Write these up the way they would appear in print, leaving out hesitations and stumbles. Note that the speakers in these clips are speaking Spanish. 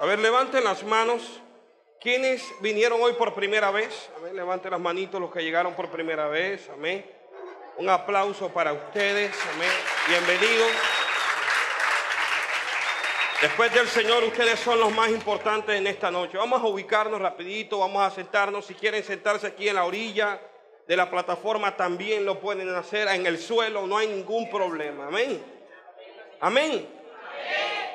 A ver, levanten las manos. ¿Quiénes vinieron hoy por primera vez? Amén. Levanten las manitos los que llegaron por primera vez. Amén. Un aplauso para ustedes. Amén. Bienvenidos. Después del Señor, ustedes son los más importantes en esta noche. Vamos a ubicarnos rapidito, vamos a sentarnos. Si quieren sentarse aquí en la orilla de la plataforma, también lo pueden hacer en el suelo, no hay ningún problema. Amén. Amén.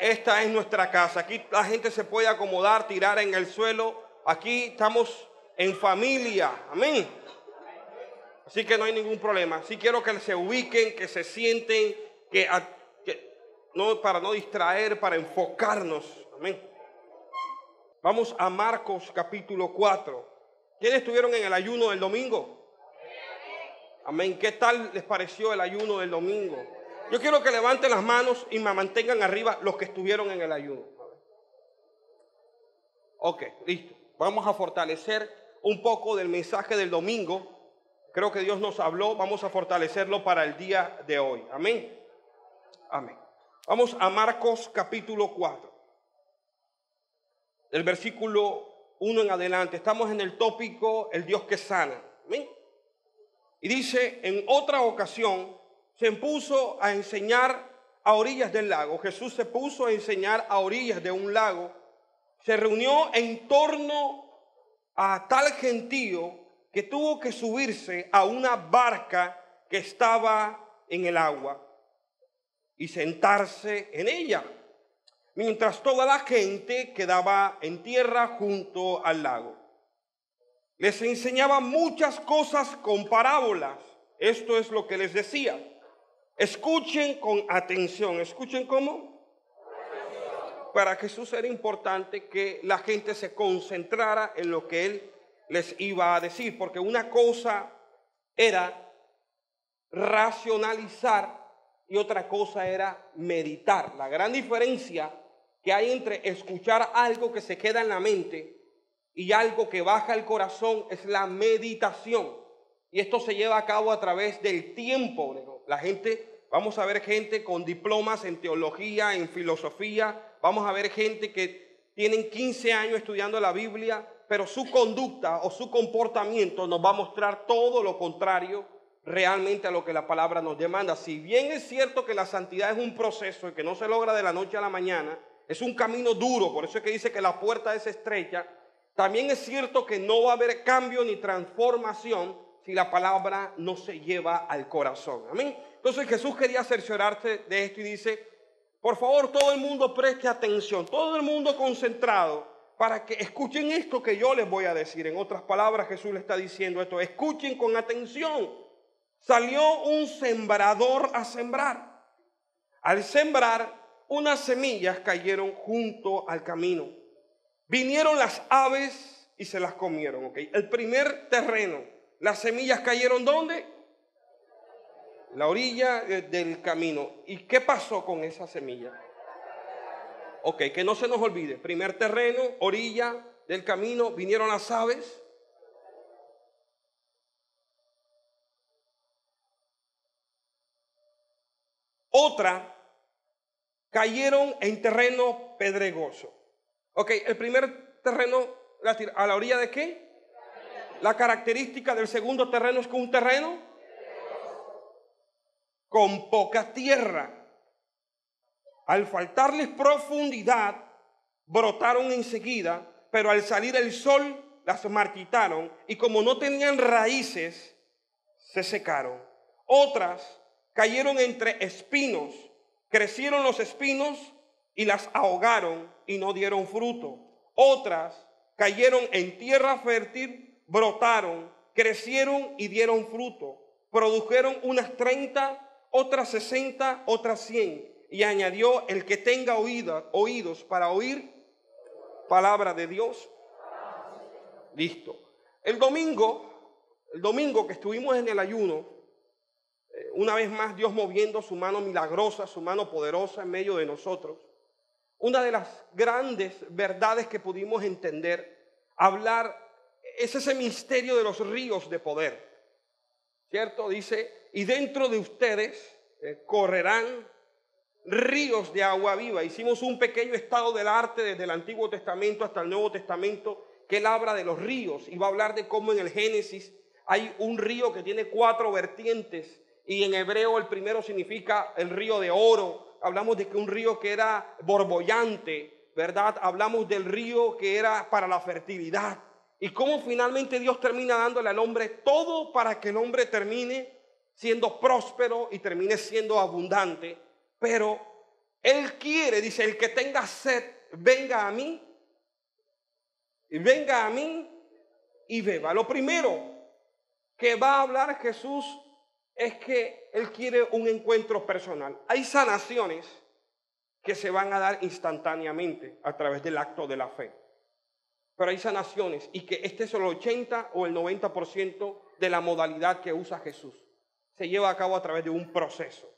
Esta es nuestra casa. Aquí la gente se puede acomodar, tirar en el suelo. Aquí estamos en familia. Amén. Así que no hay ningún problema. Sí quiero que se ubiquen, que se sienten, no, para no distraer, para enfocarnos. Amén. Vamos a Marcos capítulo 4. ¿Quiénes estuvieron en el ayuno del domingo? Amén. ¿Qué tal les pareció el ayuno del domingo? Yo quiero que levanten las manos y me mantengan arriba los que estuvieron en el ayuno. Ok, listo. Vamos a fortalecer un poco del mensaje del domingo. Creo que Dios nos habló. Vamos a fortalecerlo para el día de hoy. Amén. Amén. Vamos a Marcos capítulo 4. Del versículo 1 en adelante. Estamos en el tópico el Dios que sana. Amén. Y dice, en otra ocasión se puso a enseñar a orillas del lago. Jesús se puso a enseñar a orillas de un lago. Se reunió en torno a tal gentío que tuvo que subirse a una barca que estaba en el agua y sentarse en ella, mientras toda la gente quedaba en tierra junto al lago. Les enseñaba muchas cosas con parábolas. Esto es lo que les decía. Escuchen con atención. ¿Escuchen cómo? Para Jesús era importante que la gente se concentrara en lo que Él les iba a decir. Porque una cosa era racionalizar y otra cosa era meditar. La gran diferencia que hay entre escuchar algo que se queda en la mente y algo que baja al corazón es la meditación. Y esto se lleva a cabo a través del tiempo. La gente, vamos a ver gente con diplomas en teología, en filosofía. Vamos a ver gente que tienen 15 años estudiando la Biblia, pero su conducta o su comportamiento nos va a mostrar todo lo contrario realmente a lo que la palabra nos demanda. Si bien es cierto que la santidad es un proceso y que no se logra de la noche a la mañana, es un camino duro, por eso es que dice que la puerta es estrecha. También es cierto que no va a haber cambio ni transformación si la palabra no se lleva al corazón. Amén. Entonces Jesús quería cerciorarse de esto y dice, por favor, todo el mundo preste atención, todo el mundo concentrado para que escuchen esto que yo les voy a decir. En otras palabras, Jesús le está diciendo esto, escuchen con atención. Salió un sembrador a sembrar. Al sembrar, unas semillas cayeron junto al camino. Vinieron las aves y se las comieron. ¿Okay? El primer terreno, las semillas cayeron ¿dónde? La orilla del camino. ¿Y qué pasó con esa semilla? Ok, que no se nos olvide. Primer terreno, orilla del camino, vinieron las aves. Otra, cayeron en terreno pedregoso. Ok, el primer terreno, ¿a la orilla de qué? La característica del segundo terreno es que un terreno con poca tierra. Al faltarles profundidad, brotaron enseguida, pero al salir el sol las marchitaron y como no tenían raíces, se secaron. Otras cayeron entre espinos, crecieron los espinos y las ahogaron y no dieron fruto. Otras cayeron en tierra fértil, brotaron, crecieron y dieron fruto. Produjeron unas 30, otras 60, otras 100. Y añadió, el que tenga oídos para oír, palabra de Dios. Listo. El domingo que estuvimos en el ayuno, una vez más Dios moviendo su mano milagrosa, su mano poderosa en medio de nosotros. Una de las grandes verdades que pudimos entender, hablar, es ese misterio de los ríos de poder. ¿Cierto? Dice, y dentro de ustedes correrán ríos de agua viva. Hicimos un pequeño estado del arte desde el Antiguo Testamento hasta el Nuevo Testamento, que él habla de los ríos y va a hablar de cómo en el Génesis hay un río que tiene 4 vertientes y en hebreo el primero significa el río de oro. Hablamos de que un río que era borbollante, ¿verdad? Hablamos del río que era para la fertilidad y cómo finalmente Dios termina dándole al hombre todo para que el hombre termine siendo próspero y termine siendo abundante. Pero Él quiere, dice, el que tenga sed, venga a mí y beba. Lo primero que va a hablar Jesús es que Él quiere un encuentro personal. Hay sanaciones que se van a dar instantáneamente a través del acto de la fe. Pero hay sanaciones y que este es el 80 o el 90% de la modalidad que usa Jesús. Se lleva a cabo a través de un proceso.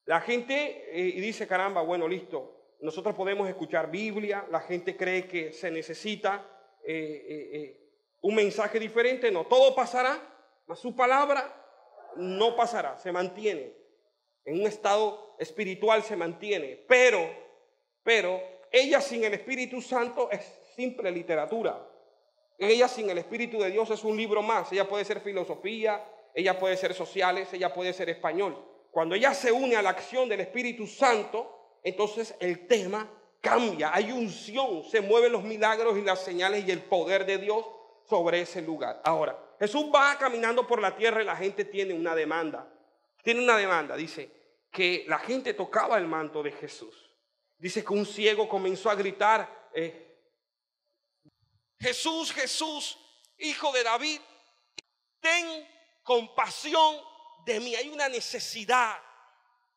La gente dice, caramba, bueno, listo, nosotros podemos escuchar Biblia, la gente cree que se necesita un mensaje diferente. No, todo pasará, mas su palabra no pasará, se mantiene. En un estado espiritual se mantiene, pero ella sin el Espíritu Santo es simple literatura. Ella sin el Espíritu de Dios es un libro más. Ella puede ser filosofía, ella puede ser sociales, ella puede ser español. Cuando ella se une a la acción del Espíritu Santo, entonces el tema cambia. Hay unción, se mueven los milagros y las señales y el poder de Dios sobre ese lugar. Ahora, Jesús va caminando por la tierra y la gente tiene una demanda. Dice que la gente tocaba el manto de Jesús. Dice que un ciego comenzó a gritar, Jesús, Jesús, hijo de David, ten compasión de mí. Hay una necesidad.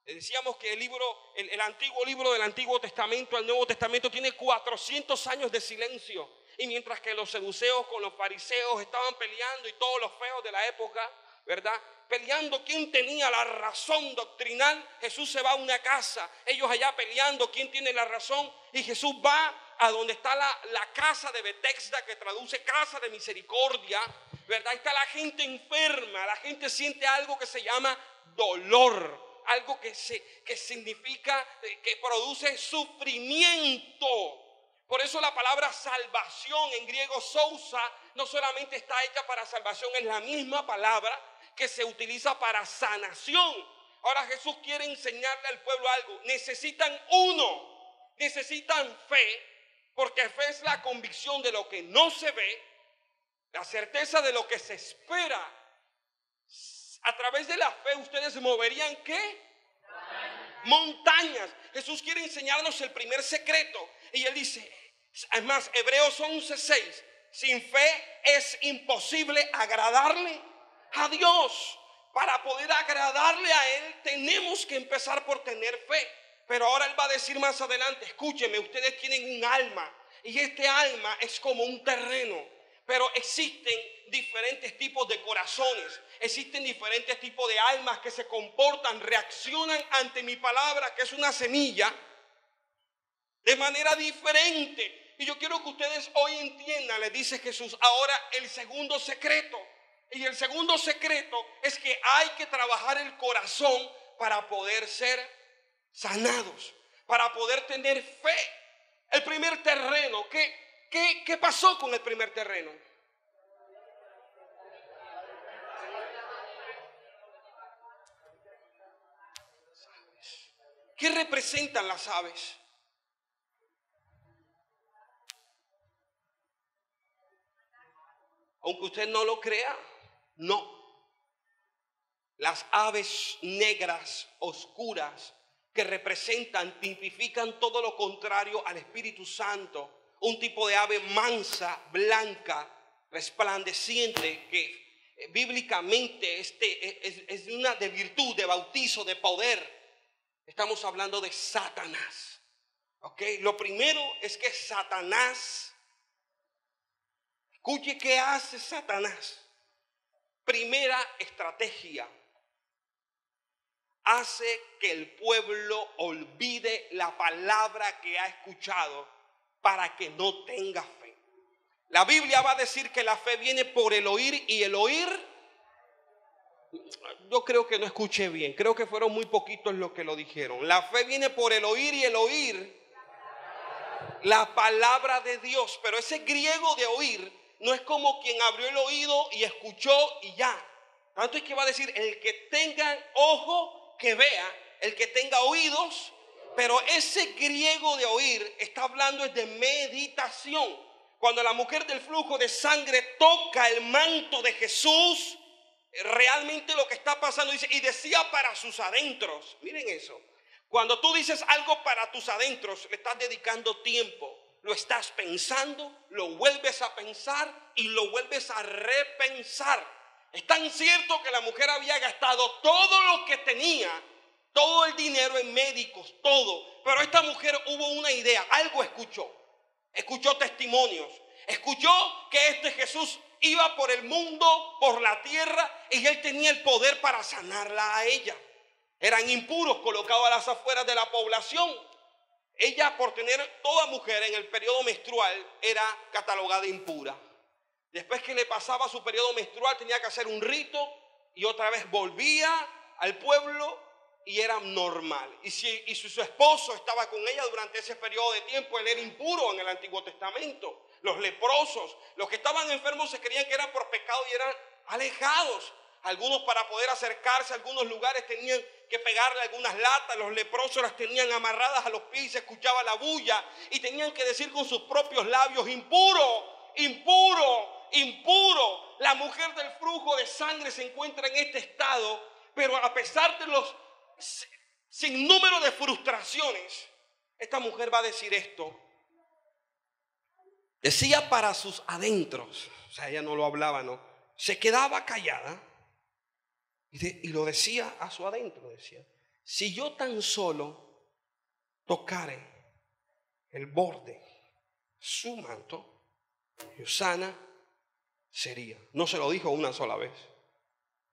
Decíamos que el antiguo libro del Antiguo Testamento al Nuevo Testamento tiene 400 años de silencio. Y mientras que los seduceos con los fariseos estaban peleando y todos los feos de la época, ¿verdad? Peleando quién tenía la razón doctrinal, Jesús se va a una casa, ellos allá peleando quién tiene la razón, y Jesús va a donde está la casa de Betesda, que traduce casa de misericordia, ¿verdad? Ahí está la gente enferma, la gente siente algo que se llama dolor, algo que significa, que produce sufrimiento. Por eso la palabra salvación en griego sousa no solamente está hecha para salvación, es la misma palabra que se utiliza para sanación. Ahora Jesús quiere enseñarle al pueblo algo. Necesitan fe, porque fe es la convicción de lo que no se ve, la certeza de lo que se espera. A través de la fe ustedes moverían ¿qué? Montañas. Jesús quiere enseñarnos el primer secreto. Y él dice, además, Hebreos 11:6, sin fe es imposible agradarle a Dios. Para poder agradarle a Él tenemos que empezar por tener fe. Pero ahora Él va a decir más adelante, escúcheme, ustedes tienen un alma y este alma es como un terreno. Pero existen diferentes tipos de corazones, existen diferentes tipos de almas que se comportan, reaccionan ante mi palabra, que es una semilla, de manera diferente. Y yo quiero que ustedes hoy entiendan, les dice Jesús, ahora el segundo secreto. Y el segundo secreto es que hay que trabajar el corazón para poder ser sanados, para poder tener fe. El primer terreno, ¿qué pasó con el primer terreno? ¿Qué representan las aves? Aunque usted no lo crea, no. Las aves negras, oscuras, que representan, tipifican todo lo contrario al Espíritu Santo. Un tipo de ave mansa, blanca, resplandeciente, que bíblicamente es una de virtud, de bautizo, de poder. Estamos hablando de Satanás. ¿Ok? Lo primero es que Satanás, escuche qué hace Satanás. Primera estrategia, hace que el pueblo olvide la palabra que ha escuchado para que no tenga fe. La Biblia va a decir que la fe viene por el oír y el oír. Yo creo que no escuché bien, creo que fueron muy poquitos los que lo dijeron. La fe viene por el oír y el oír la palabra de Dios. Pero ese griego de oír no es como quien abrió el oído y escuchó y ya. Tanto es que va a decir el que tenga ojo que vea, el que tenga oídos. Pero ese griego de oír está hablando es de meditación. Cuando la mujer del flujo de sangre toca el manto de Jesús, realmente lo que está pasando, dice, y decía para sus adentros. Miren eso. Cuando tú dices algo para tus adentros, le estás dedicando tiempo, lo estás pensando, lo vuelves a pensar y lo vuelves a repensar. Es tan cierto que la mujer había gastado todo lo que tenía, todo el dinero en médicos, todo. Pero esta mujer hubo una idea, algo escuchó testimonios, escuchó que este Jesús iba por el mundo, por la tierra, y él tenía el poder para sanarla a ella. Eran impuros, colocados a las afueras de la población. Ella, por tener toda mujer en el periodo menstrual, era catalogada impura. Después que le pasaba su periodo menstrual, tenía que hacer un rito y otra vez volvía al pueblo y era normal. Y si su esposo estaba con ella durante ese periodo de tiempo, él era impuro en el Antiguo Testamento. Los leprosos, los que estaban enfermos se creían que eran por pecado y eran alejados. Algunos, para poder acercarse a algunos lugares, tenían que pegarle algunas latas. Los leprosos las tenían amarradas a los pies y se escuchaba la bulla. Y tenían que decir con sus propios labios: impuro, impuro, impuro. La mujer del flujo de sangre se encuentra en este estado, pero a pesar de los sinnúmero de frustraciones, esta mujer va a decir esto. Decía para sus adentros, o sea, ella no lo hablaba, no, se quedaba callada y lo decía a su adentro. Decía: si yo tan solo tocare el borde, su manto, yo sana sería. No se lo dijo una sola vez.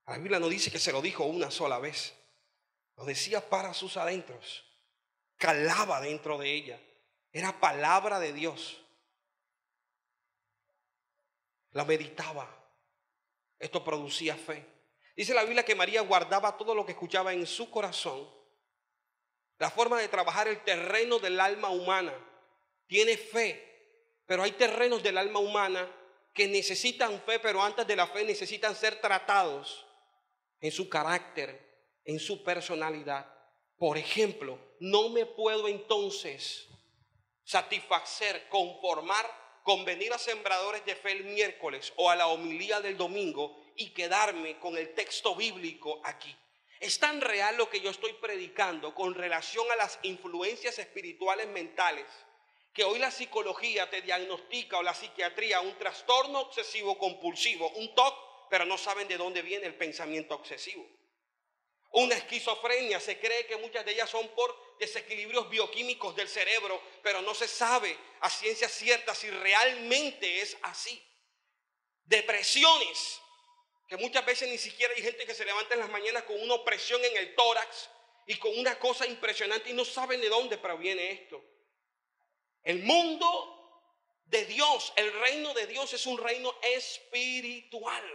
La Biblia no dice que se lo dijo una sola vez. Lo decía para sus adentros. Calaba dentro de ella. Era palabra de Dios. La meditaba. Esto producía fe. Dice la Biblia que María guardaba todo lo que escuchaba en su corazón. La forma de trabajar el terreno del alma humana. Tiene fe, pero hay terrenos del alma humana que necesitan fe, pero antes de la fe necesitan ser tratados en su carácter, en su personalidad. Por ejemplo, no me puedo entonces satisfacer, conformar con venir a Sembradores de Fe el miércoles o a la homilía del domingo y quedarme con el texto bíblico aquí. Es tan real lo que yo estoy predicando con relación a las influencias espirituales mentales, que hoy la psicología te diagnostica, o la psiquiatría, un trastorno obsesivo compulsivo, un TOC, pero no saben de dónde viene el pensamiento obsesivo. Una esquizofrenia, se cree que muchas de ellas son por desequilibrios bioquímicos del cerebro, pero no se sabe a ciencia cierta si realmente es así. Depresiones, que muchas veces ni siquiera hay gente que se levanta en las mañanas con una opresión en el tórax y con una cosa impresionante y no saben de dónde proviene esto. El mundo de Dios, el reino de Dios es un reino espiritual,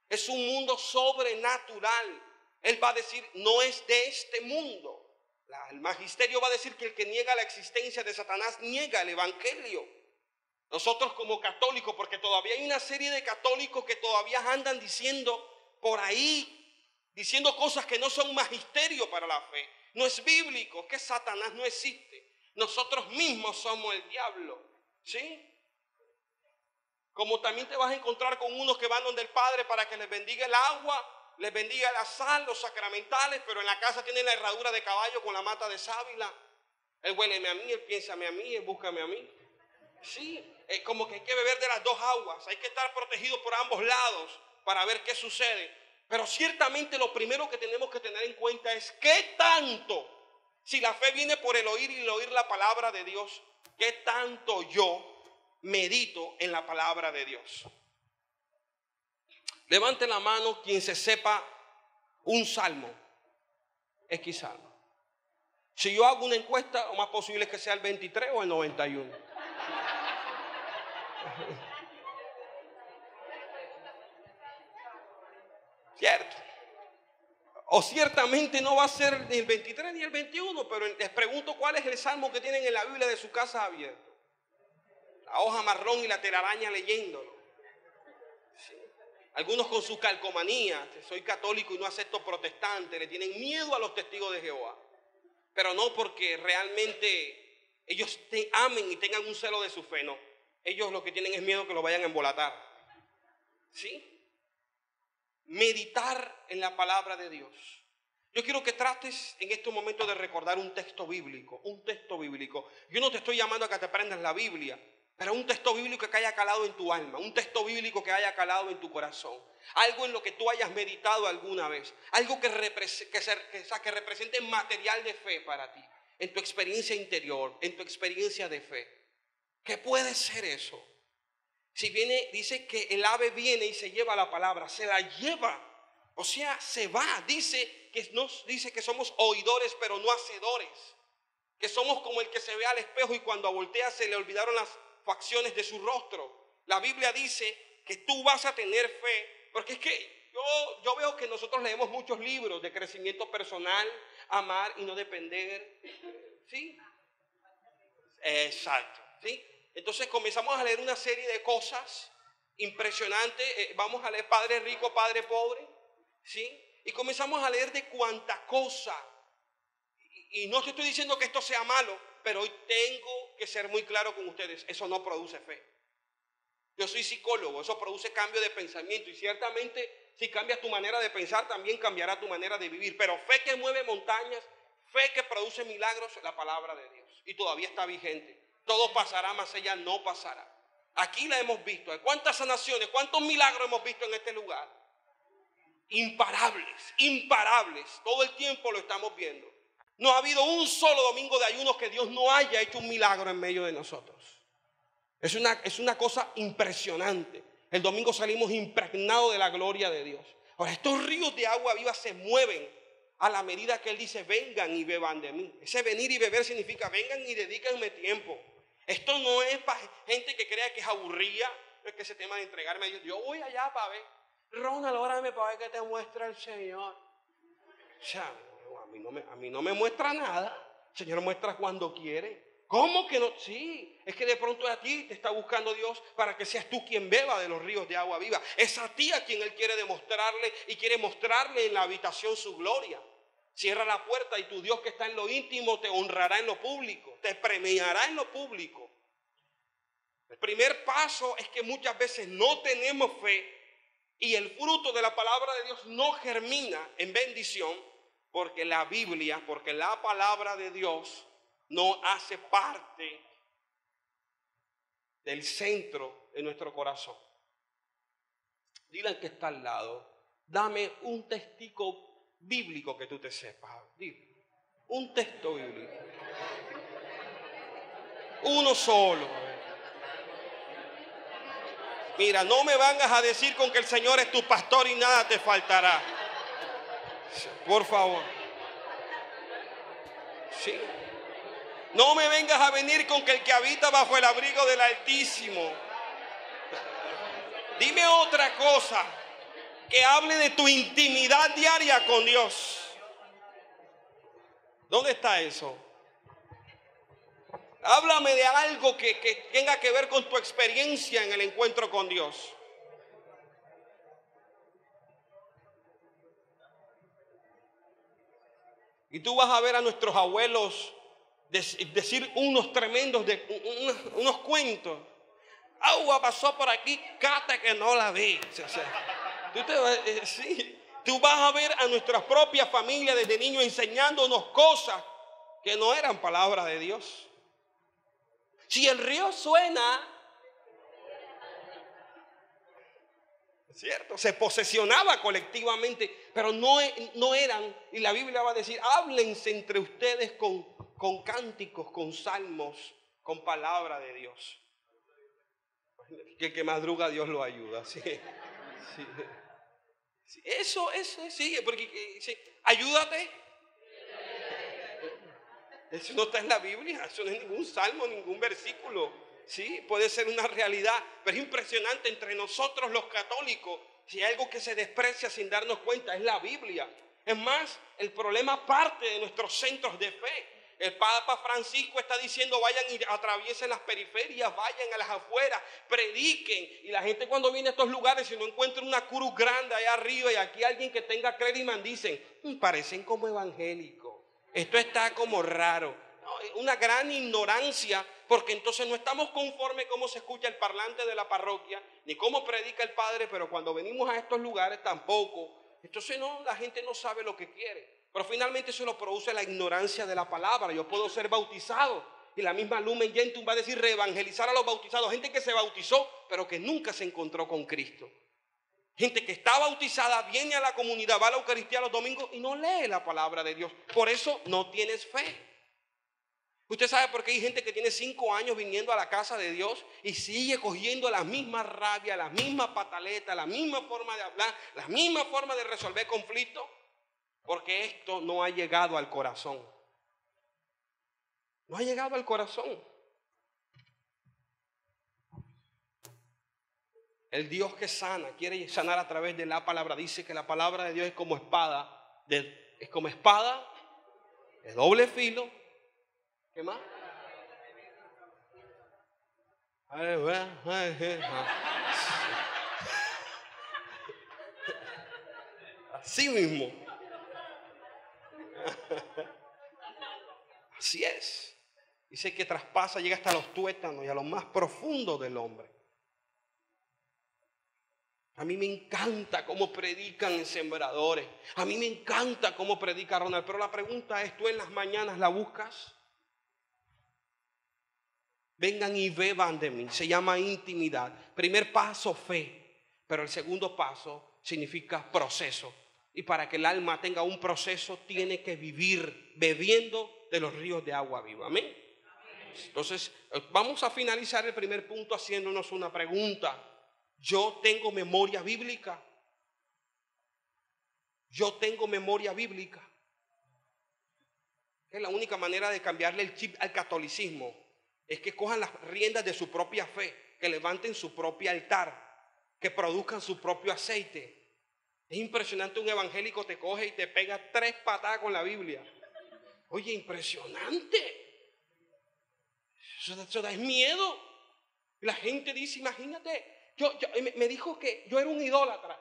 es un mundo sobrenatural. Él va a decir: no es de este mundo. El magisterio va a decir que el que niega la existencia de Satanás niega el evangelio. Nosotros como católicos, porque todavía hay una serie de católicos que todavía andan diciendo por ahí, diciendo cosas que no son magisterio para la fe. No es bíblico, que Satanás no existe. Nosotros mismos somos el diablo, ¿sí? Como también te vas a encontrar con unos que van donde el Padre para que les bendiga el agua, les bendiga la sal, los sacramentales, pero en la casa tienen la herradura de caballo con la mata de sábila. Él huéleme a mí, él piénsame a mí, él búscame a mí. Sí, como que hay que beber de las dos aguas, hay que estar protegidos por ambos lados para ver qué sucede. Pero ciertamente lo primero que tenemos que tener en cuenta es qué tanto, si la fe viene por el oír y el oír la palabra de Dios, qué tanto yo medito en la palabra de Dios. Levante la mano quien se sepa un salmo, X salmo. Si yo hago una encuesta, lo más posible es que sea el 23 o el 91. Cierto. O ciertamente no va a ser ni el 23 ni el 21, pero les pregunto cuál es el salmo que tienen en la Biblia de su casa abierto. La hoja marrón y la telaraña leyéndolo. Sí. Algunos con su calcomanía, soy católico y no acepto protestante, le tienen miedo a los testigos de Jehová. Pero no porque realmente ellos amen y tengan un celo de su fe, no. Ellos lo que tienen es miedo que lo vayan a embolatar. ¿Sí? Meditar en la palabra de Dios. Yo quiero que trates en estos momentos de recordar un texto bíblico, un texto bíblico. Yo no te estoy llamando a que te aprendas la Biblia, pero un texto bíblico que haya calado en tu alma, un texto bíblico que haya calado en tu corazón, algo en lo que tú hayas meditado alguna vez, algo que represente material de fe para ti, en tu experiencia interior, en tu experiencia de fe. ¿Qué puede ser eso? Si viene, dice que el ave viene y se lleva la palabra, se la lleva, o sea, se va. Dice que somos oidores pero no hacedores, que somos como el que se ve al espejo y cuando voltea se le olvidaron las facciones de su rostro. La Biblia dice que tú vas a tener fe, porque es que yo veo que nosotros leemos muchos libros de crecimiento personal, amar y no depender, ¿sí? Exacto, ¿sí? Entonces comenzamos a leer una serie de cosas impresionantes. Vamos a leer Padre Rico, Padre Pobre, ¿sí? Y comenzamos a leer de cuánta cosa. Y no te estoy diciendo que esto sea malo, pero hoy tengo que ser muy claro con ustedes. Eso no produce fe. Yo soy psicólogo, eso produce cambio de pensamiento. Y ciertamente si cambias tu manera de pensar, también cambiará tu manera de vivir. Pero fe que mueve montañas, fe que produce milagros, la palabra de Dios. Y todavía está vigente. Todo pasará, mas ella no pasará. Aquí la hemos visto. ¿Cuántas sanaciones, cuántos milagros hemos visto en este lugar? Imparables, imparables. Todo el tiempo lo estamos viendo. No ha habido un solo domingo de ayunos que Dios no haya hecho un milagro en medio de nosotros. Es una cosa impresionante. El domingo salimos impregnados de la gloria de Dios. Ahora, estos ríos de agua viva se mueven a la medida que Él dice, vengan y beban de mí. Ese venir y beber significa, vengan y dedíquenme tiempo. Esto no es para gente que crea que es aburrida, no es que ese tema de entregarme a Dios. Yo voy allá para ver. Ronald, órame para ver qué te muestra el Señor. O sea, a mí no me muestra nada. El Señor muestra cuando quiere. ¿Cómo que no? Sí, es que de pronto a ti te está buscando Dios para que seas tú quien beba de los ríos de agua viva. Es a ti a quien Él quiere demostrarle y quiere mostrarle en la habitación su gloria. Cierra la puerta y tu Dios que está en lo íntimo te honrará en lo público, te premiará en lo público. El primer paso es que muchas veces no tenemos fe y el fruto de la palabra de Dios no germina en bendición porque la Biblia, porque la palabra de Dios no hace parte del centro de nuestro corazón. Dile al que está al lado, dame un testigo bíblico que tú te sepas. Dile, un texto bíblico. Uno solo. Mira, no me vengas a decir con que el Señor es tu pastor y nada te faltará. Por favor. Sí. No me vengas a venir con que el que habita bajo el abrigo del Altísimo. Dime otra cosa que hable de tu intimidad diaria con Dios. ¿Dónde está eso? Háblame de algo que tenga que ver con tu experiencia en el encuentro con Dios. Y tú vas a ver a nuestros abuelos decir unos tremendos, unos cuentos. Agua pasó por aquí, cata que no la vi. O sea, tú vas a ver a nuestra propia familia desde niños enseñándonos cosas que no eran palabras de Dios. Si el río suena, ¿cierto? Se posesionaba colectivamente, pero no eran, y la Biblia va a decir, háblense entre ustedes con cánticos, con salmos, con palabra de Dios. Que el que madruga Dios lo ayuda. Sí. Sí. Sí. Eso, sí, porque sí. Ayúdate. Eso no está en la Biblia, eso no es ningún salmo, ningún versículo. Sí, puede ser una realidad, pero es impresionante entre nosotros los católicos. Si hay algo que se desprecia sin darnos cuenta, es la Biblia. Es más, el problema parte de nuestros centros de fe. El Papa Francisco está diciendo: vayan y atraviesen las periferias, vayan a las afueras, prediquen. Y la gente cuando viene a estos lugares, si no encuentra una cruz grande allá arriba y aquí alguien que tenga clériman, dicen: parecen como evangélicos. Esto está como raro. No, una gran ignorancia, porque entonces no estamos conformes cómo se escucha el parlante de la parroquia, ni cómo predica el padre, pero cuando venimos a estos lugares tampoco. Entonces no, la gente no sabe lo que quiere. Pero finalmente eso lo produce la ignorancia de la palabra. Yo puedo ser bautizado y la misma Lumen Gentium va a decir reevangelizar a los bautizados. Gente que se bautizó pero que nunca se encontró con Cristo. Gente que está bautizada, viene a la comunidad, va a la Eucaristía los domingos y no lee la palabra de Dios. Por eso no tienes fe. Usted sabe por qué hay gente que tiene 5 años viniendo a la casa de Dios y sigue cogiendo la misma rabia, la misma pataleta, la misma forma de hablar, la misma forma de resolver conflictos. Porque esto no ha llegado al corazón. No ha llegado al corazón. El Dios que sana, quiere sanar a través de la palabra. Dice que la palabra de Dios es como espada. Es como espada de doble filo. ¿Qué más? Así mismo. Así es. Dice que traspasa, llega hasta los tuétanos y a lo más profundo del hombre. A mí me encanta cómo predican en Sembradores. A mí me encanta cómo predica Ronald. Pero la pregunta es: ¿tú en las mañanas la buscas? Vengan y beban de mí. Se llama intimidad. Primer paso, fe. Pero el segundo paso significa proceso. Y para que el alma tenga un proceso, tiene que vivir bebiendo de los ríos de agua viva. Amén. Entonces, vamos a finalizar el primer punto haciéndonos una pregunta. ¿Yo tengo memoria bíblica? ¿Yo tengo memoria bíblica? Es la única manera de cambiarle el chip al catolicismo. Es que cojan las riendas de su propia fe, que levanten su propio altar, que produzcan su propio aceite. Es impresionante, un evangélico te coge y te pega 3 patadas con la Biblia. Oye, impresionante. Eso da miedo. La gente dice: imagínate, me dijo que yo era un idólatra.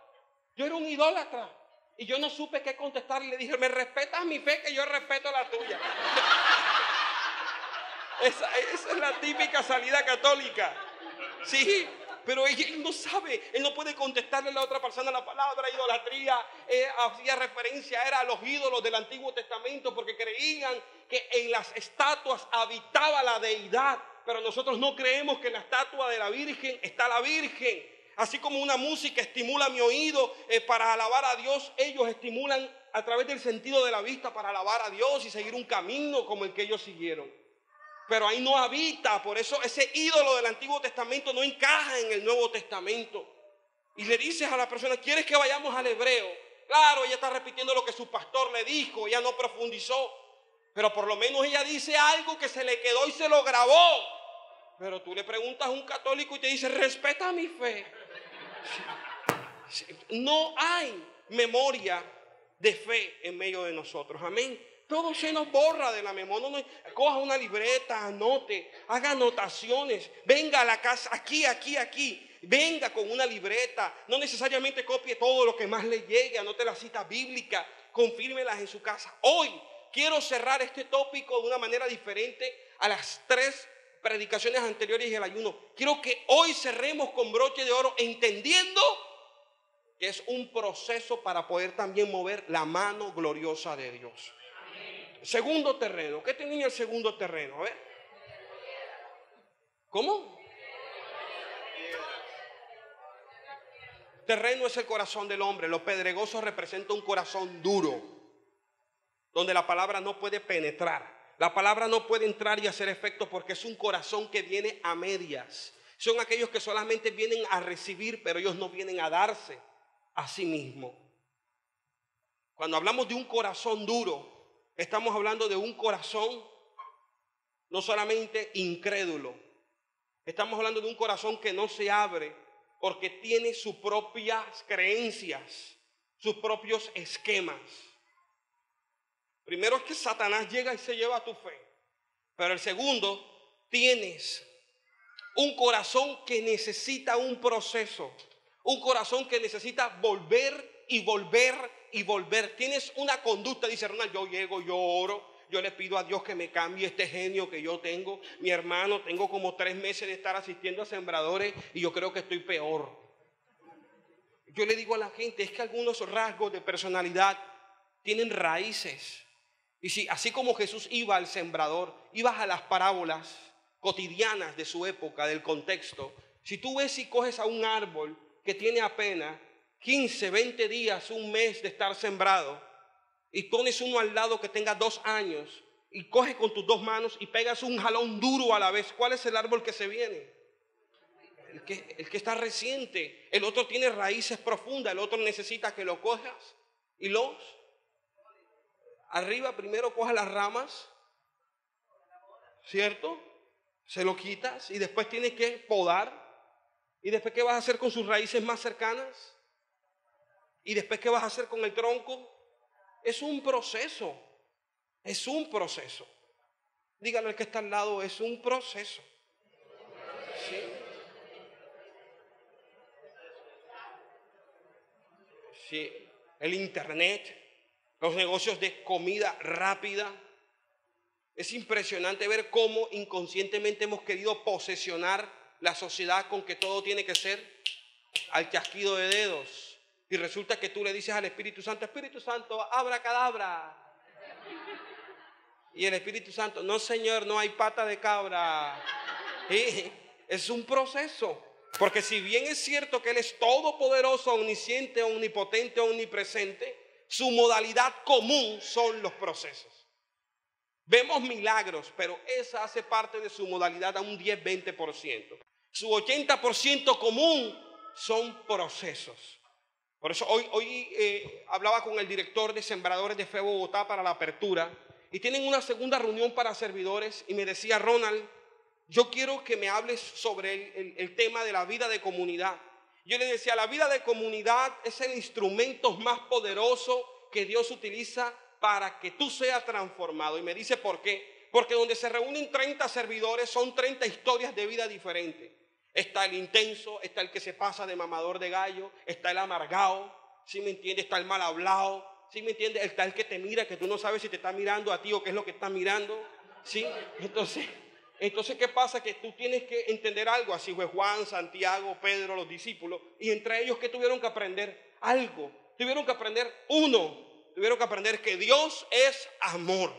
Yo era un idólatra. Y yo no supe qué contestar. Y le dije: ¿me respetas mi fe? Que yo respeto la tuya. Esa es la típica salida católica. Sí. Pero él no sabe, él no puede contestarle a la otra persona la palabra idolatría. Hacía referencia, era a los ídolos del Antiguo Testamento, porque creían que en las estatuas habitaba la deidad. Pero nosotros no creemos que en la estatua de la Virgen está la Virgen. Así como una música estimula mi oído para alabar a Dios, ellos estimulan a través del sentido de la vista para alabar a Dios y seguir un camino como el que ellos siguieron. Pero ahí no habita. Por eso ese ídolo del Antiguo Testamento no encaja en el Nuevo Testamento. Y le dices a la persona: ¿quieres que vayamos al hebreo? Claro, ella está repitiendo lo que su pastor le dijo, ella no profundizó. Pero por lo menos ella dice algo que se le quedó y se lo grabó. Pero tú le preguntas a un católico y te dice: respeta mi fe. No hay memoria de fe en medio de nosotros. Amén. Todo se nos borra de la memoria. No, coja una libreta, anote, haga anotaciones. Venga a la casa, aquí. Venga con una libreta. No necesariamente copie todo lo que más le llegue. Anote las citas bíblicas, confírmelas en su casa. Hoy quiero cerrar este tópico de una manera diferente a las 3 predicaciones anteriores y el ayuno. Quiero que hoy cerremos con broche de oro, entendiendo que es un proceso para poder también mover la mano gloriosa de Dios. Segundo terreno. ¿Qué tenía el segundo terreno? A ver. ¿Cómo? Terreno es el corazón del hombre. Lo pedregoso representa un corazón duro, donde la palabra no puede penetrar. La palabra no puede entrar y hacer efecto porque es un corazón que viene a medias. Son aquellos que solamente vienen a recibir, pero ellos no vienen a darse a sí mismos. Cuando hablamos de un corazón duro, estamos hablando de un corazón no solamente incrédulo. Estamos hablando de un corazón que no se abre porque tiene sus propias creencias, sus propios esquemas. Primero es que Satanás llega y se lleva tu fe. Pero el segundo, tienes un corazón que necesita un proceso. Un corazón que necesita volver y volver y volver. Tienes una conducta, dice Ronald, yo llego, yo oro. Yo le pido a Dios que me cambie este genio que yo tengo. Mi hermano, tengo como 3 meses de estar asistiendo a sembradores y yo creo que estoy peor. Yo le digo a la gente, es que algunos rasgos de personalidad tienen raíces. Y si así como Jesús iba al sembrador, ibas a las parábolas cotidianas de su época, del contexto. Si tú ves y coges a un árbol que tiene apenas 15, 20 días, un mes de estar sembrado, y pones uno al lado que tenga 2 años y coges con tus 2 manos y pegas un jalón duro a la vez, ¿cuál es el árbol que se viene? El que está reciente. El otro tiene raíces profundas, el otro necesita que lo cojas y arriba primero cojas las ramas, ¿cierto? Se lo quitas y después tienes que podar. ¿Y después qué vas a hacer con sus raíces más cercanas? ¿Y después qué vas a hacer con el tronco? Es un proceso. Es un proceso. Dígale al que está al lado, es un proceso. ¿Sí? Sí. El internet, los negocios de comida rápida. Es impresionante ver cómo inconscientemente hemos querido posesionar la sociedad con que todo tiene que ser al chasquido de dedos. Y resulta que tú le dices al Espíritu Santo, abracadabra. Y el Espíritu Santo, no señor, no hay pata de cabra. Y es un proceso. Porque si bien es cierto que Él es todopoderoso, omnisciente, omnipotente, omnipresente, su modalidad común son los procesos. Vemos milagros, pero esa hace parte de su modalidad a un 10-20%. Su 80% común son procesos. Por eso hoy hablaba con el director de Sembradores de Fe Bogotá para la apertura y tienen una segunda reunión para servidores y me decía, Ronald, yo quiero que me hables sobre el tema de la vida de comunidad. Yo le decía, la vida de comunidad es el instrumento más poderoso que Dios utiliza para que tú seas transformado. Y me dice, ¿por qué? Porque donde se reúnen 30 servidores son 30 historias de vida diferentes. Está el intenso, está el que se pasa de mamador de gallo, está el amargado, ¿sí me entiendes? Está el mal hablado, ¿sí me entiendes? Está el que te mira, que tú no sabes si te está mirando a ti o qué es lo que está mirando, ¿sí? Entonces, ¿qué pasa? Que tú tienes que entender algo. Así fue Juan, Santiago, Pedro, los discípulos. Y entre ellos, ¿qué tuvieron que aprender? Algo. Tuvieron que aprender Tuvieron que aprender que Dios es amor.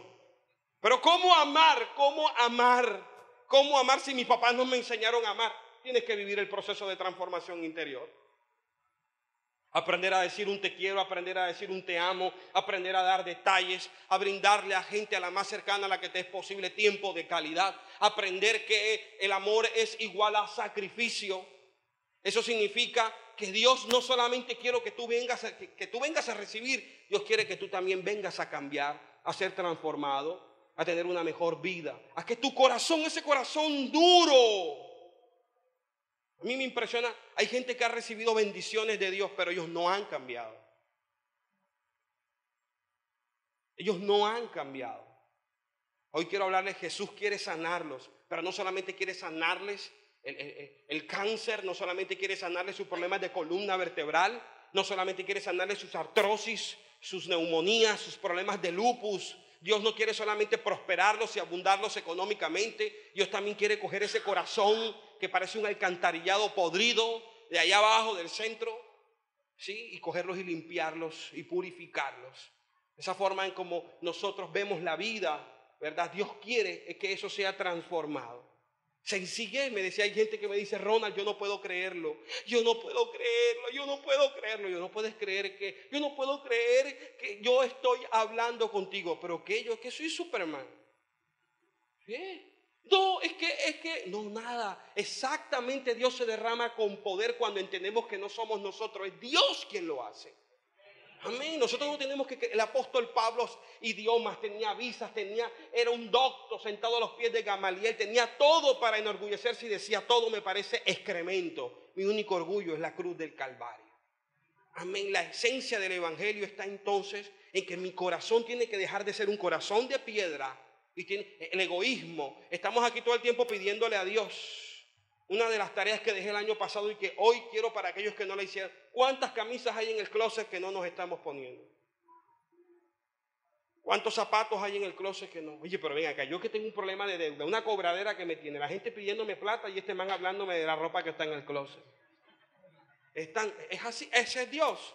Pero ¿cómo amar? ¿Cómo amar? ¿Cómo amar si mis papás no me enseñaron a amar? Tienes que vivir el proceso de transformación interior. Aprender a decir un te quiero, aprender a decir un te amo, aprender a dar detalles, a brindarle a gente, a la más cercana, a la que te es posible, tiempo de calidad. Aprender que el amor es igual a sacrificio. Eso significa que Dios no solamente quiere que tú vengas a recibir, Dios quiere que tú también vengas a cambiar, a ser transformado, a tener una mejor vida. A que tu corazón, ese corazón duro. A mí me impresiona, hay gente que ha recibido bendiciones de Dios, pero ellos no han cambiado. Ellos no han cambiado. Hoy quiero hablarles, Jesús quiere sanarlos, pero no solamente quiere sanarles el cáncer, no solamente quiere sanarles sus problemas de columna vertebral, no solamente quiere sanarles sus artrosis, sus neumonías, sus problemas de lupus. Dios no quiere solamente prosperarlos y abundarlos económicamente. Dios también quiere coger ese corazón que parece un alcantarillado podrido de allá abajo del centro, ¿sí? Y cogerlos y limpiarlos y purificarlos. Esa forma en como nosotros vemos la vida, ¿verdad? Dios quiere que eso sea transformado. Sencillez, me decía, hay gente que me dice, Ronald, yo no puedo creerlo, yo no puedo creerlo, yo no puedo creerlo. Yo no puedes creer que, yo no puedo creer que yo estoy hablando contigo, pero que yo, que soy Superman. ¿Qué? No, es que, no, nada. Exactamente, Dios se derrama con poder cuando entendemos que no somos nosotros, es Dios quien lo hace. Amén. Nosotros no tenemos que... El apóstol Pablo, idiomas, tenía visas, era un doctor sentado a los pies de Gamaliel, tenía todo para enorgullecerse y decía, todo me parece excremento. Mi único orgullo es la cruz del Calvario. Amén. La esencia del evangelio está entonces en que mi corazón tiene que dejar de ser un corazón de piedra. Y tiene el egoísmo. Estamos aquí todo el tiempo pidiéndole a Dios. Una de las tareas que dejé el año pasado y que hoy quiero para aquellos que no la hicieron. ¿Cuántas camisas hay en el closet que no nos estamos poniendo? ¿Cuántos zapatos hay en el closet que no? Oye, pero ven acá, yo que tengo un problema de deuda, una cobradera que me tiene, la gente pidiéndome plata y este man hablándome de la ropa que está en el closet. Es así, ese es Dios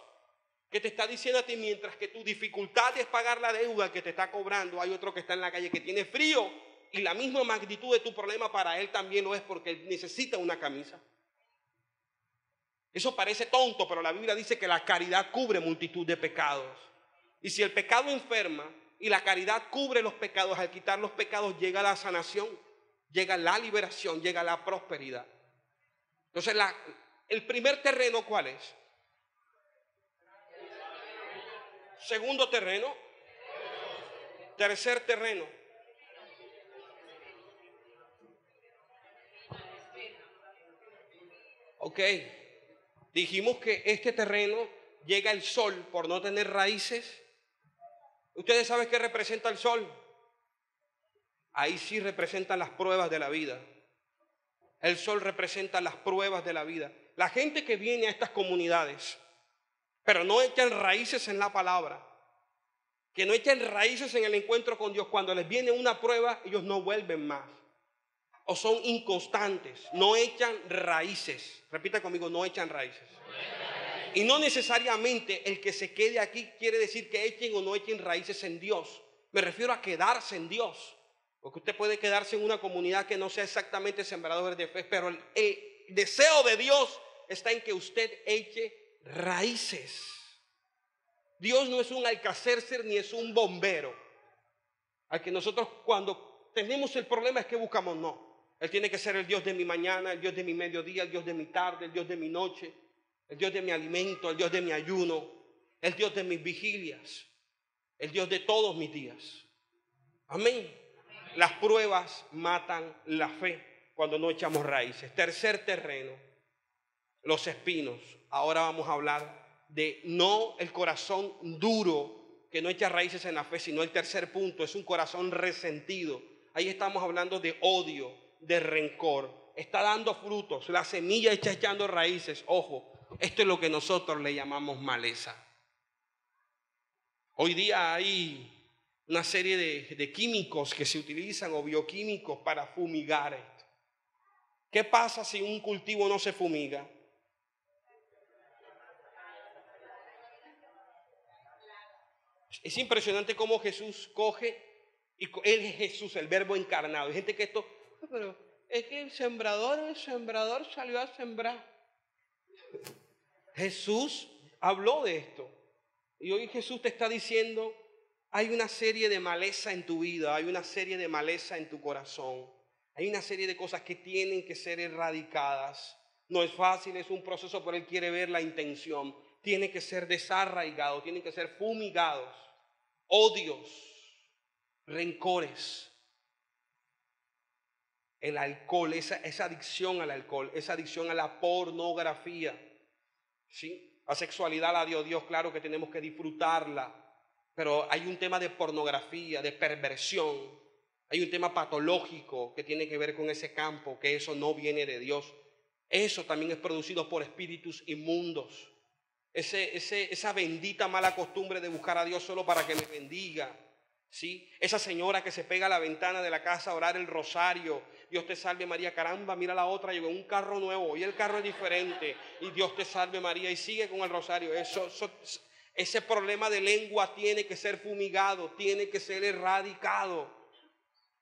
que te está diciendo a ti, mientras que tu dificultad es pagar la deuda que te está cobrando, hay otro que está en la calle que tiene frío y la misma magnitud de tu problema para él también lo es porque él necesita una camisa. Eso parece tonto, pero la Biblia dice que la caridad cubre multitud de pecados. Y si el pecado enferma y la caridad cubre los pecados, al quitar los pecados llega la sanación, llega la liberación, llega la prosperidad. Entonces el primer terreno, ¿cuál es? Segundo terreno. Tercer terreno. Ok. Dijimos que este terreno llega el sol por no tener raíces. ¿Ustedes saben qué representa el sol? Ahí sí representan las pruebas de la vida. El sol representa las pruebas de la vida. La gente que viene a estas comunidades, pero no echan raíces en la palabra, que no echan raíces en el encuentro con Dios, cuando les viene una prueba, ellos no vuelven más. O son inconstantes, no echan raíces. Repita conmigo, no echan raíces. Y no necesariamente el que se quede aquí quiere decir que echen o no echen raíces en Dios. Me refiero a quedarse en Dios. Porque usted puede quedarse en una comunidad que no sea exactamente sembrador de fe, pero el deseo de Dios está en que usted eche raíces. Dios no es un alcacercer ni es un bombero al que nosotros cuando tenemos el problema es que buscamos. No, Él tiene que ser el Dios de mi mañana, el Dios de mi mediodía, el Dios de mi tarde, el Dios de mi noche, el Dios de mi alimento, el Dios de mi ayuno, el Dios de mis vigilias, el Dios de todos mis días. Amén. Las pruebas matan la fe cuando no echamos raíces. Tercer terreno, los espinos. Ahora vamos a hablar de no el corazón duro que no echa raíces en la fe, sino el tercer punto, es un corazón resentido. Ahí estamos hablando de odio, de rencor. Está dando frutos, la semilla está echando raíces. Ojo, esto es lo que nosotros le llamamos maleza. Hoy día hay una serie de químicos que se utilizan o bioquímicos para fumigar esto. ¿Qué pasa si un cultivo no se fumiga? Es impresionante cómo Jesús coge, y Él es Jesús, el verbo encarnado. Hay gente que pero es que el sembrador salió a sembrar. Jesús habló de esto. Y hoy Jesús te está diciendo, hay una serie de maleza en tu vida, hay una serie de maleza en tu corazón. Hay una serie de cosas que tienen que ser erradicadas. No es fácil, es un proceso, pero Él quiere ver la intención. Tiene que ser desarraigado, tienen que ser fumigados. Odios, rencores, el alcohol, esa adicción al alcohol, esa adicción a la pornografía, ¿sí? La sexualidad la dio Dios, claro que tenemos que disfrutarla, pero hay un tema de pornografía, de perversión, hay un tema patológico que tiene que ver con ese campo, que eso no viene de Dios. Eso también es producido por espíritus inmundos. Esa bendita mala costumbre de buscar a Dios solo para que me bendiga, ¿sí? Esa señora que se pega a la ventana de la casa a orar el rosario, Dios te salve María, caramba, mira la otra, llegó un carro nuevo y el carro es diferente y Dios te salve María y sigue con el rosario. Ese problema de lengua tiene que ser fumigado, tiene que ser erradicado.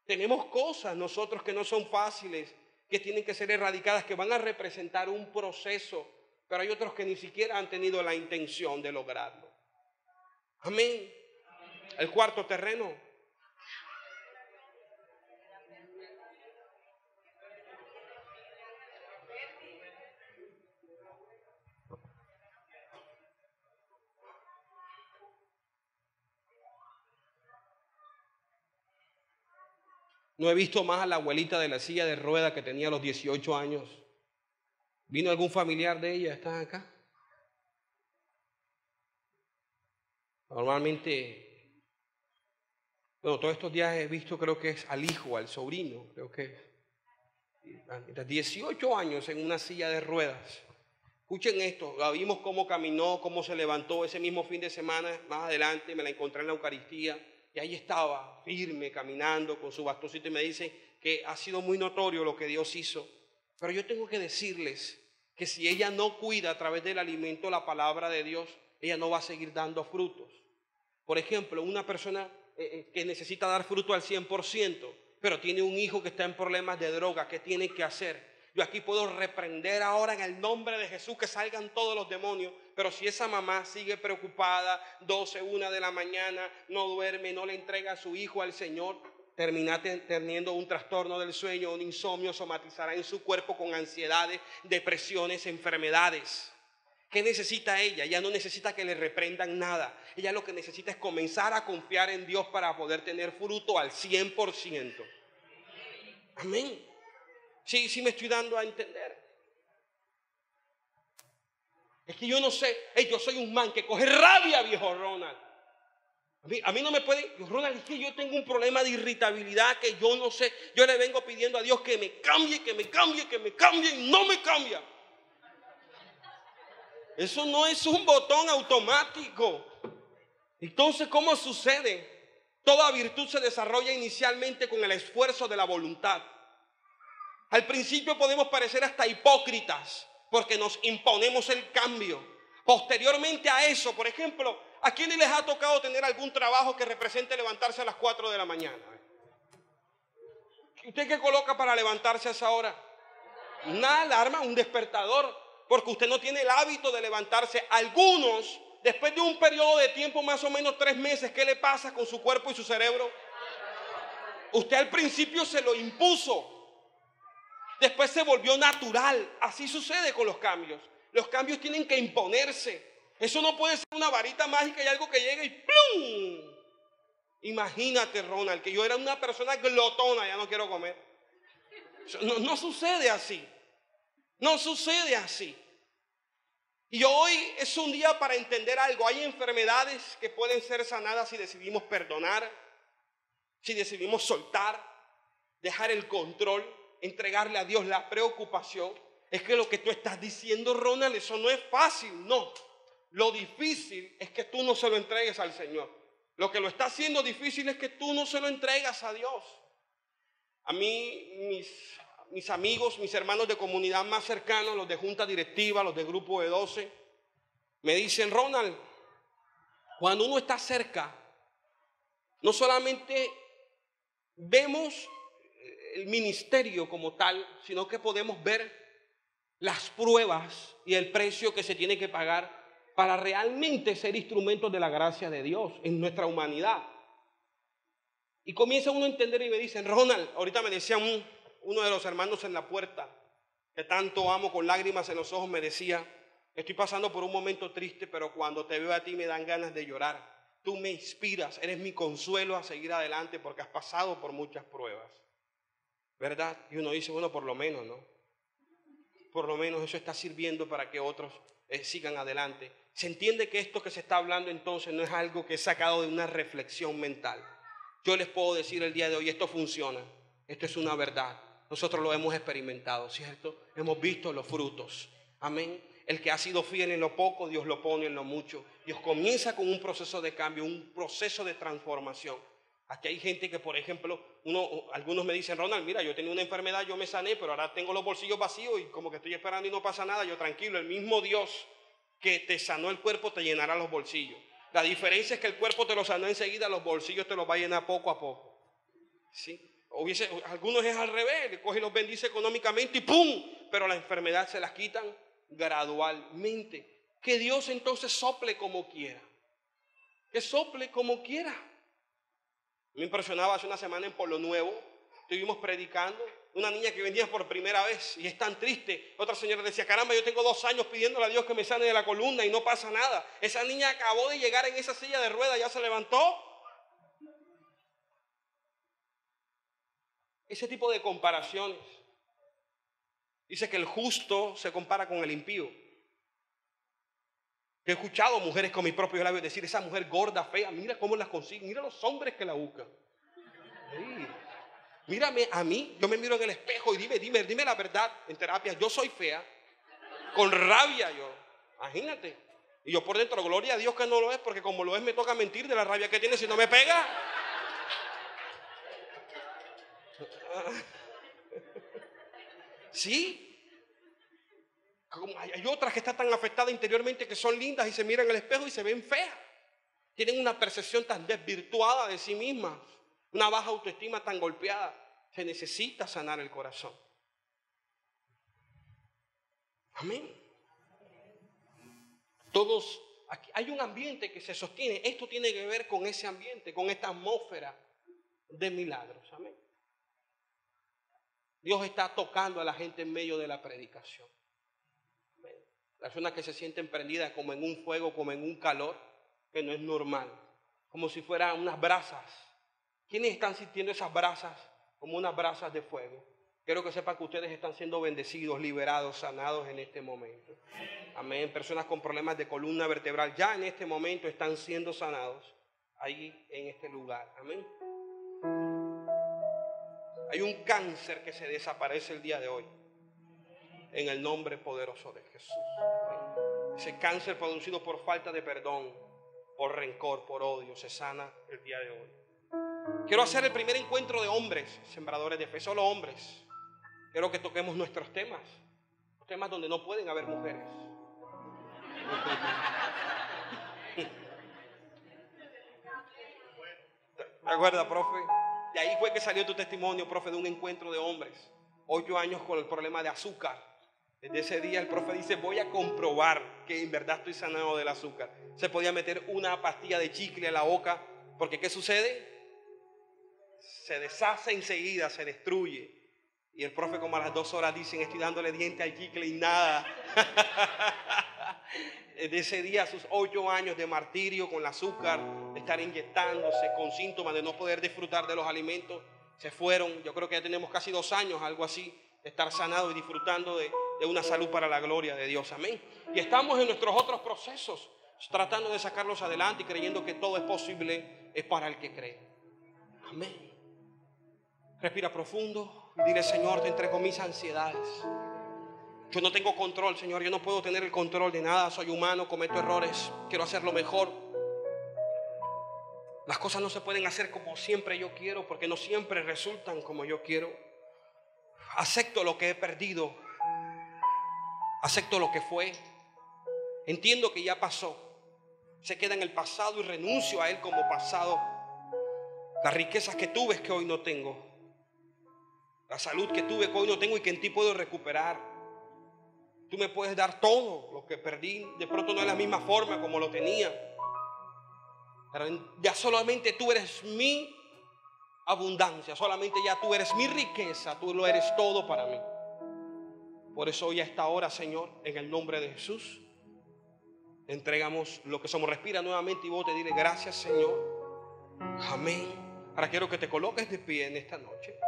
Tenemos cosas nosotros que no son fáciles, que tienen que ser erradicadas, que van a representar un proceso. Pero hay otros que ni siquiera han tenido la intención de lograrlo. Amén. El cuarto terreno. No he visto más a la abuelita de la silla de ruedas que tenía a los 18 años. ¿Vino algún familiar de ella? ¿Están acá? Normalmente, bueno, todos estos días he visto, creo que es al hijo, al sobrino, creo que es 18 años en una silla de ruedas. Escuchen esto, la vimos cómo caminó, cómo se levantó ese mismo fin de semana. Más adelante me la encontré en la Eucaristía y ahí estaba, firme, caminando con su bastoncito, y me dice que ha sido muy notorio lo que Dios hizo. Pero yo tengo que decirles que si ella no cuida a través del alimento la palabra de Dios, ella no va a seguir dando frutos. Por ejemplo, una persona que necesita dar fruto al 100%, pero tiene un hijo que está en problemas de droga, ¿qué tiene que hacer? Yo aquí puedo reprender ahora en el nombre de Jesús que salgan todos los demonios, pero si esa mamá sigue preocupada, 12, 1 de la mañana, no duerme, no le entrega a su hijo al Señor, termina teniendo un trastorno del sueño, un insomnio, somatizará en su cuerpo con ansiedades, depresiones, enfermedades. ¿Qué necesita ella? Ella no necesita que le reprendan nada. Ella lo que necesita es comenzar a confiar en Dios para poder tener fruto al 100%. Amén. Sí, me estoy dando a entender. Es que yo no sé, yo soy un man que coge rabia, viejo Ronald. A mí no me puede, Ronald, es que yo tengo un problema de irritabilidad que yo no sé. Yo le vengo pidiendo a Dios que me cambie, que me cambie, que me cambie y no me cambia. Eso no es un botón automático. Entonces, ¿cómo sucede? Toda virtud se desarrolla inicialmente con el esfuerzo de la voluntad. Al principio podemos parecer hasta hipócritas porque nos imponemos el cambio. Posteriormente a eso, por ejemplo, ¿a quiénes les ha tocado tener algún trabajo que represente levantarse a las 4 de la mañana? ¿Usted qué coloca para levantarse a esa hora? Una alarma, un despertador, porque usted no tiene el hábito de levantarse. Algunos, después de un periodo de tiempo, más o menos 3 meses, ¿qué le pasa con su cuerpo y su cerebro? Usted al principio se lo impuso. Después se volvió natural. Así sucede con los cambios. Los cambios tienen que imponerse. Eso no puede ser una varita mágica y algo que llega y ¡plum! Imagínate, Ronald, que yo era una persona glotona, ya no quiero comer. No sucede así. No sucede así. Y hoy es un día para entender algo. Hay enfermedades que pueden ser sanadas si decidimos perdonar, si decidimos soltar, dejar el control, entregarle a Dios la preocupación. Es que lo que tú estás diciendo, Ronald, eso no es fácil, no. Lo difícil es que tú no se lo entregues al Señor. Lo que lo está haciendo difícil es que tú no se lo entregas a Dios. A mí, mis amigos, mis hermanos de comunidad más cercanos, los de junta directiva, los de grupo de 12, me dicen, Ronald, cuando uno está cerca, no solamente vemos el ministerio como tal, sino que podemos ver las pruebas y el precio que se tiene que pagar para realmente ser instrumentos de la gracia de Dios en nuestra humanidad. Y comienza uno a entender y me dicen, Ronald, ahorita me decía uno de los hermanos en la puerta, que tanto amo, con lágrimas en los ojos, me decía, estoy pasando por un momento triste, pero cuando te veo a ti me dan ganas de llorar. Tú me inspiras, eres mi consuelo a seguir adelante porque has pasado por muchas pruebas. ¿Verdad? Y uno dice, bueno, por lo menos, ¿no? Por lo menos eso está sirviendo para que otros sigan adelante. Se entiende que esto que se está hablando entonces no es algo que es sacado de una reflexión mental. Yo les puedo decir el día de hoy, esto funciona, esto es una verdad. Nosotros lo hemos experimentado, ¿cierto? Hemos visto los frutos. Amén. El que ha sido fiel en lo poco, Dios lo pone en lo mucho. Dios comienza con un proceso de cambio, un proceso de transformación. Aquí hay gente que, por ejemplo, algunos me dicen, Ronald, mira, yo tenía una enfermedad, yo me sané, pero ahora tengo los bolsillos vacíos y como que estoy esperando y no pasa nada. Yo tranquilo, el mismo Dios que te sanó el cuerpo te llenará los bolsillos. La diferencia es que el cuerpo te lo sanó enseguida, los bolsillos te los va a llenar poco a poco. ¿Sí? Algunos es al revés, le coge y los bendice económicamente y ¡pum! Pero la enfermedad se las quitan gradualmente. Que Dios entonces sople como quiera. Que sople como quiera. Me impresionaba hace una semana en Pueblo Nuevo, estuvimos predicando, una niña que venía por primera vez y es tan triste. Otra señora decía, caramba, yo tengo 2 años pidiéndole a Dios que me sane de la columna y no pasa nada. Esa niña acabó de llegar en esa silla de ruedas, ya se levantó. Ese tipo de comparaciones. Dice que el justo se compara con el impío. He escuchado mujeres con mis propios labios decir, esa mujer gorda, fea, mira cómo las consiguen, mira los hombres que la buscan. Sí. Mírame a mí, yo me miro en el espejo y dime la verdad en terapia, yo soy fea, con rabia yo, imagínate. Y yo por dentro, gloria a Dios que no lo es, porque como lo es me toca mentir de la rabia que tiene si no me pega. Sí. Hay otras que están tan afectadas interiormente que son lindas y se miran en el espejo y se ven feas. Tienen una percepción tan desvirtuada de sí mismas, una baja autoestima tan golpeada. Se necesita sanar el corazón. Amén. Todos, aquí hay un ambiente que se sostiene. Esto tiene que ver con ese ambiente, con esta atmósfera de milagros. Amén. Dios está tocando a la gente en medio de la predicación. Amén. Personas que se sienten prendidas como en un fuego, como en un calor que no es normal, como si fueran unas brasas. ¿Quiénes están sintiendo esas brasas como unas brasas de fuego? Quiero que sepan que ustedes están siendo bendecidos, liberados, sanados en este momento. Amén. Personas con problemas de columna vertebral ya en este momento están siendo sanados ahí en este lugar. Amén. Hay un cáncer que se desaparece el día de hoy en el nombre poderoso de Jesús. Amén. Ese cáncer producido por falta de perdón, por rencor, por odio, se sana el día de hoy. Quiero hacer el primer encuentro de hombres, sembradores de fe, solo hombres. Quiero que toquemos nuestros temas, los temas donde no pueden haber mujeres. ¿Te acuerdas, profe? De ahí fue que salió tu testimonio, profe, de un encuentro de hombres. 8 años con el problema de azúcar. Desde ese día el profe dice, voy a comprobar que en verdad estoy sanado del azúcar. Se podía meter una pastilla de chicle en la boca, porque ¿qué sucede? Se deshace enseguida, se destruye. Y el profe como a las 2 horas dicen, estoy dándole diente al chicle y nada. De ese día, sus 8 años de martirio con el azúcar, de estar inyectándose con síntomas de no poder disfrutar de los alimentos, se fueron. Yo creo que ya tenemos casi 2 años, algo así, de estar sanado y disfrutando de una salud para la gloria de Dios. Amén. Y estamos en nuestros otros procesos, tratando de sacarlos adelante y creyendo que todo es posible, es para el que cree. Amén. Respira profundo y dile, Señor, te entrego mis ansiedades. Yo no tengo control, Señor. Yo no puedo tener el control de nada. Soy humano, cometo errores. Quiero hacerlo mejor. Las cosas no se pueden hacer como siempre yo quiero, porque no siempre resultan como yo quiero. Acepto lo que he perdido. Acepto lo que fue. Entiendo que ya pasó. Se queda en el pasado y renuncio a él como pasado. Las riquezas que tuve es que hoy no tengo. La salud que tuve que hoy no tengo y que en ti puedo recuperar. Tú me puedes dar todo lo que perdí. De pronto no es la misma forma como lo tenía. Pero ya solamente tú eres mi abundancia. Solamente ya tú eres mi riqueza. Tú lo eres todo para mí. Por eso hoy a esta hora, Señor, en el nombre de Jesús, entregamos lo que somos. Respira nuevamente y vos te diré gracias, Señor. Amén. Ahora quiero que te coloques de pie en esta noche.